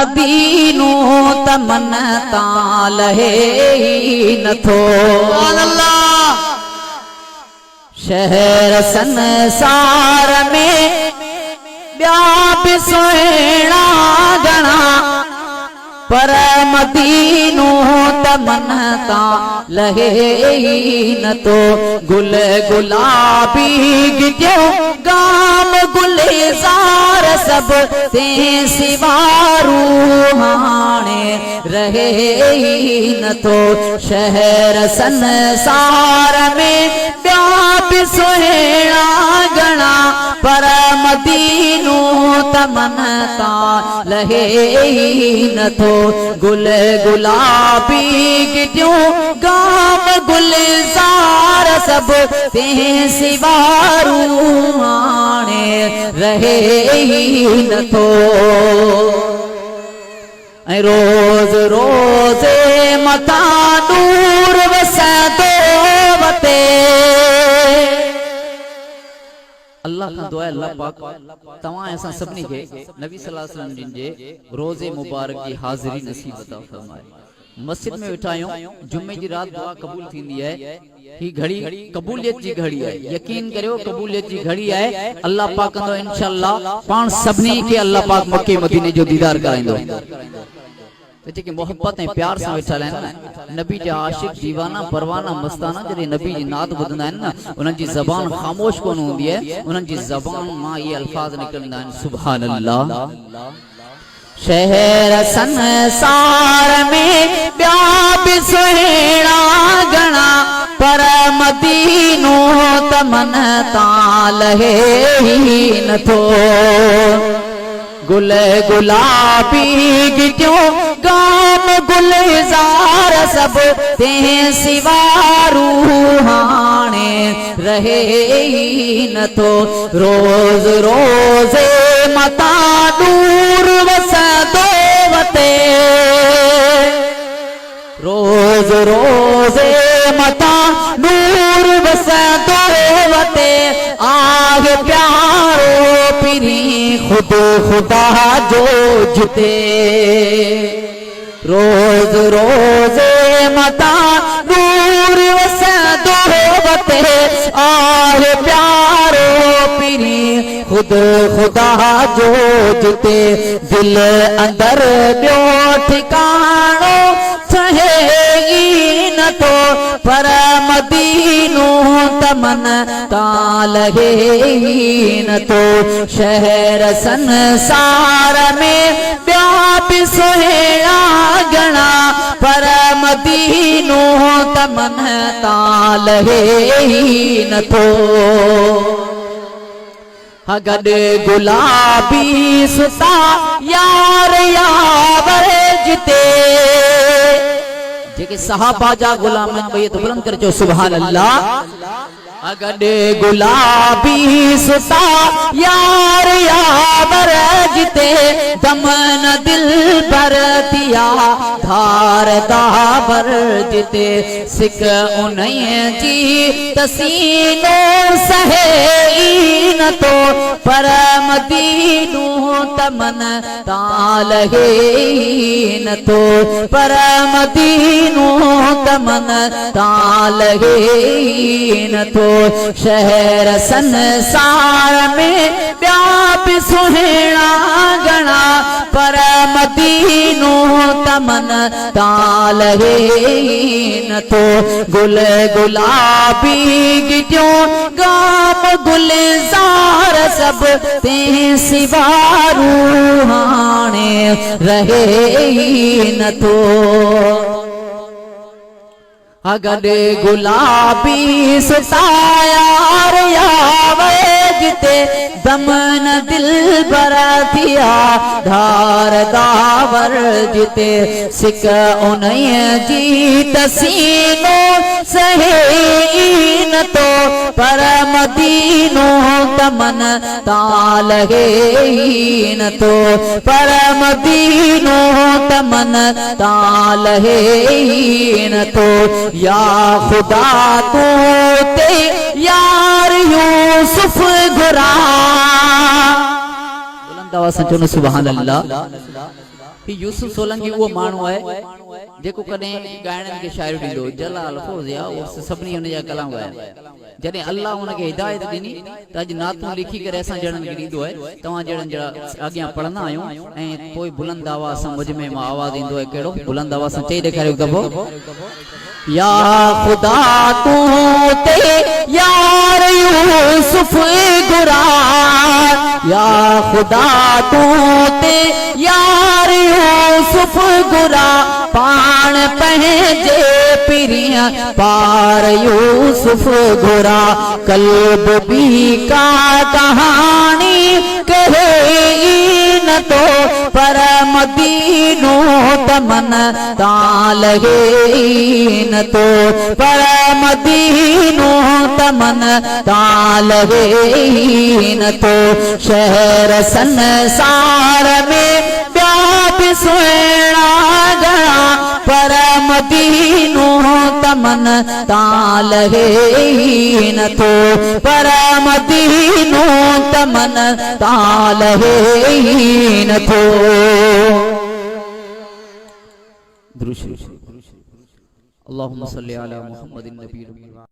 मदीनो तमन तां लहे नथो। शहर संसार में ॿिया बि सुहिणा घणा पर मदीनो तमन तां लहे नथो। गुल गुलाबी गिजो गाम गुलजार सब ते सिवा रूहाने रहे नथो। शहर संसार में ॿिया बि सुहिणा घणा पर मदीनो तमन तां लहे नथो। गुल गुलाबी गिटियूं गाम गुलजार सब ते सिवा रूहाने रहे नथो। ऐं रोज़ रोज़ मथा नूर वसंदो वते। अल्लाह का दुआ अल्लाह पाक तवां असां सभिनी खे नबी सल्लल्लाहु अलैहि वसल्लम जिन जे रोज़े मुबारक की हाज़िरी नसीब अता फरमाए। मस्जिद में वेठा आहियूं, जुमे जी रात दुआ कबूल थींदी है। ही घड़ी कबूलियत जी घड़ी है, यकीन करियो कबूलियत जी घड़ी है। अल्लाह पाक कंदो इंशाअल्लाह पाण सभिनी खे अल्लाह पाक मक्के मदीने जो दीदार कराईंदो। जेके मोहब्बत ऐं प्यार सां वेठल आहिनि न, नबी जा आशिक दीवाना परवाना मस्ताना जॾहिं नबी जी नात ॿुधंदा आहिनि न, उन्हनि जी ज़बान ख़ामोश कोन हूंदी आहे, उन्हनि जी ज़बान मां इहे अल्फाज़ निकिरंदा आहिनि सुभान अल्लाह। शहर संसार में ॿिया बि सुहिणा घणा पर मदीनो तमन तां लहे नथो। गुल गुलाबी गिटियूं गाम गुलजार सब ते सिवा रूहाने रहे नथो। रोज़ रोज़ मथा नूर वसंदो वते। रोज़ रोज़ मथा नूर वसंदो वते। आगे प्यारो पिरी खुद खुदा जो जिते। रोज़ रोज़ मथा नूर वसंदो वते। आगे प्यारो पिरी खुद खुदा जो जिते। दिल अंदर ॿियो ठिकाणो ठहे नथो पर मदीनो तमन तां लहे नथो। शहर संसार में ॿिया बि सुहिणा घणा पर मदीनो तमन तां लहे नथो। गॾ गुलाबी सुता यार यावर जिते। जेके सहाबा जा गुलाम आहिनि भई तो बुलंद कर जो सुभान अल्लाह। गॾ गुलाबी सुता यार यावर जिते। दमन दिल भर दिया धार दावर जिते। सिक उन्हीं जी तसीनो सहे नथो पर मदीनो तमन तां लहे नथो। पर मदीनो तमन तां लहे नथो। शहर संसार में ॿिया बि सुहिणा घणा पर मदीनो तमन तां लहे नथो। गुल गुलाबी गिटियूं गाम गुलजार सब ते सिवा रूहाने रहे नथो। गॾ गुलाबी सुता यार यावर जिते। दमन दिल भर थिया धार दावर जिते। सिक उन्हीं जी तसीनो सहे नथो पर मदीनो तमन तां लहे नथो। पर मदीनो तमन तां लहे नथो। या खुदा तू ते यार यूसुफ घुरा। बुलंद आवाज़ से चलो सुभान अल्लाह। ही यूसुफ सोलंकी वो माण्हू आहे जेको कॾहिं ॻाइणनि खे शाइरी ॾींदो जलाल फौज़िया उहो सभिनी हुन जा कलाम ॻाया जॾहिं अल्लाह हुनखे हिदायत ॾिनी त अॼु नातूं लिखी करे असां ॼणनि खे ॾींदो आहे तव्हां ॼणनि जा अॻियां पढ़ंदा आहियूं ऐं पोइ बुलंद आवाज़ सां मुझ में मां आवाज़ ईंदो आहे कहिड़ो बुलंद आवाज़ सां चई ॾेखारियो हिकु दफ़ो या खुदा तू ते यार यूसुफ गुरा या खुदा तू ते यार यूसुफ गुरा पाण पंहिंजे पिरिया पार यूसुफ गुरा कल्ब भी का कहानी कहे न तो पर मदीनो तमन ताल न तो पर मदीनो तमन ताल न तो शहर संसार में व्याप सुना गया पर मदीनो तमन ताल न तो पर मदीनो तमन ताल न तो अल्लाहुम्मा सल्ली अला मुहम्मदिन नबी